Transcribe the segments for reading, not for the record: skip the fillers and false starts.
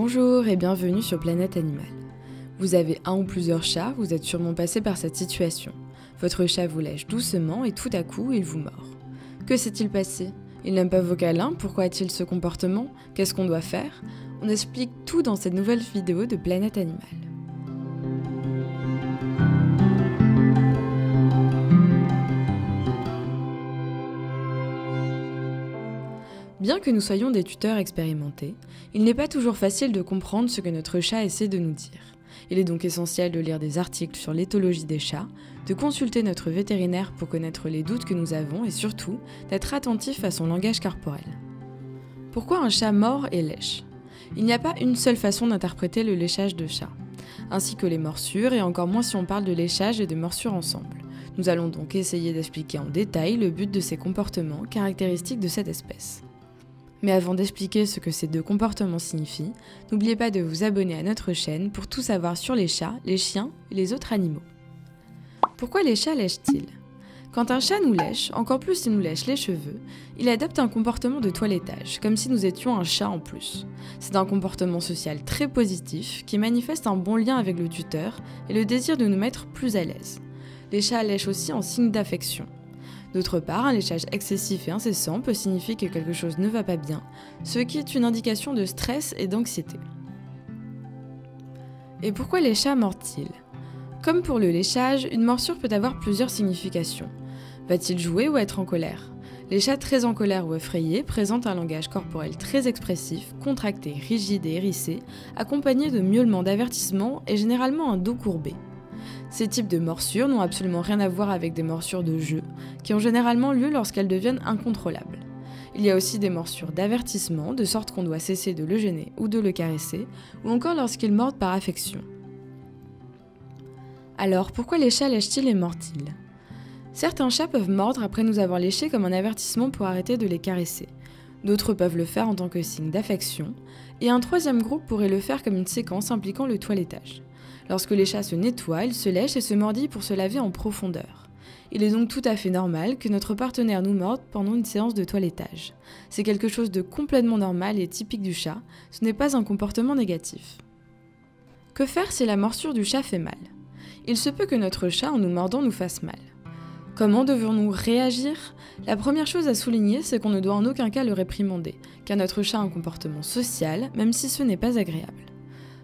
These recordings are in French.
Bonjour et bienvenue sur Planète Animal. Vous avez un ou plusieurs chats, vous êtes sûrement passé par cette situation. Votre chat vous lèche doucement et tout à coup, il vous mord. Que s'est-il passé? Il n'aime pas vos câlins? Pourquoi a-t-il ce comportement? Qu'est-ce qu'on doit faire? On explique tout dans cette nouvelle vidéo de Planète Animal. Bien que nous soyons des tuteurs expérimentés, il n'est pas toujours facile de comprendre ce que notre chat essaie de nous dire. Il est donc essentiel de lire des articles sur l'éthologie des chats, de consulter notre vétérinaire pour connaître les doutes que nous avons et surtout d'être attentif à son langage corporel. Pourquoi un chat mord et lèche? Il n'y a pas une seule façon d'interpréter le léchage de chat, ainsi que les morsures et encore moins si on parle de léchage et de morsures ensemble. Nous allons donc essayer d'expliquer en détail le but de ces comportements caractéristiques de cette espèce. Mais avant d'expliquer ce que ces deux comportements signifient, n'oubliez pas de vous abonner à notre chaîne pour tout savoir sur les chats, les chiens et les autres animaux. Pourquoi les chats lèchent-ils? Quand un chat nous lèche, encore plus s'il nous lèche les cheveux, il adopte un comportement de toilettage, comme si nous étions un chat en plus. C'est un comportement social très positif qui manifeste un bon lien avec le tuteur et le désir de nous mettre plus à l'aise. Les chats lèchent aussi en signe d'affection. D'autre part, un léchage excessif et incessant peut signifier que quelque chose ne va pas bien, ce qui est une indication de stress et d'anxiété. Et pourquoi les chats mordent-ils? Comme pour le léchage, une morsure peut avoir plusieurs significations. Va-t-il jouer ou être en colère? Les chats très en colère ou effrayés présentent un langage corporel très expressif, contracté, rigide et hérissé, accompagné de miaulements d'avertissement et généralement un dos courbé. Ces types de morsures n'ont absolument rien à voir avec des morsures de jeu, qui ont généralement lieu lorsqu'elles deviennent incontrôlables. Il y a aussi des morsures d'avertissement, de sorte qu'on doit cesser de le gêner ou de le caresser, ou encore lorsqu'ils mordent par affection. Alors, pourquoi les chats lèchent-ils et mordent-ils? Certains chats peuvent mordre après nous avoir léchés comme un avertissement pour arrêter de les caresser. D'autres peuvent le faire en tant que signe d'affection, et un troisième groupe pourrait le faire comme une séquence impliquant le toilettage. Lorsque les chats se nettoient, ils se lèchent et se mordillent pour se laver en profondeur. Il est donc tout à fait normal que notre partenaire nous morde pendant une séance de toilettage. C'est quelque chose de complètement normal et typique du chat, ce n'est pas un comportement négatif. Que faire si la morsure du chat fait mal? Il se peut que notre chat, en nous mordant, nous fasse mal. Comment devons-nous réagir? La première chose à souligner, c'est qu'on ne doit en aucun cas le réprimander, car notre chat a un comportement social, même si ce n'est pas agréable.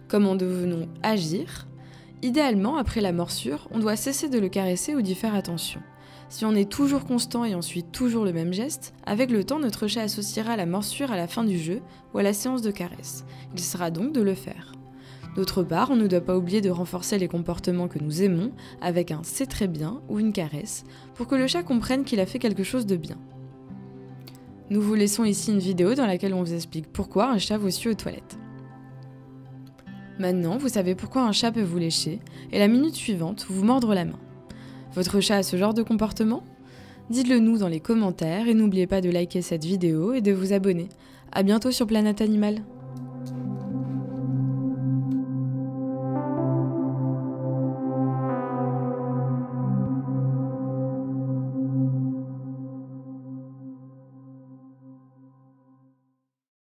Comment devons-nous agir? Idéalement, après la morsure, on doit cesser de le caresser ou d'y faire attention. Si on est toujours constant et on suit toujours le même geste, avec le temps, notre chat associera la morsure à la fin du jeu ou à la séance de caresse. Il sera donc de le faire. D'autre part, on ne doit pas oublier de renforcer les comportements que nous aimons avec un « c'est très bien » ou une caresse, pour que le chat comprenne qu'il a fait quelque chose de bien. Nous vous laissons ici une vidéo dans laquelle on vous explique pourquoi un chat vous suit aux toilettes. Maintenant, vous savez pourquoi un chat peut vous lécher, et la minute suivante, vous mordre la main. Votre chat a ce genre de comportement? Dites-le nous dans les commentaires et n'oubliez pas de liker cette vidéo et de vous abonner. À bientôt sur Planète Animal.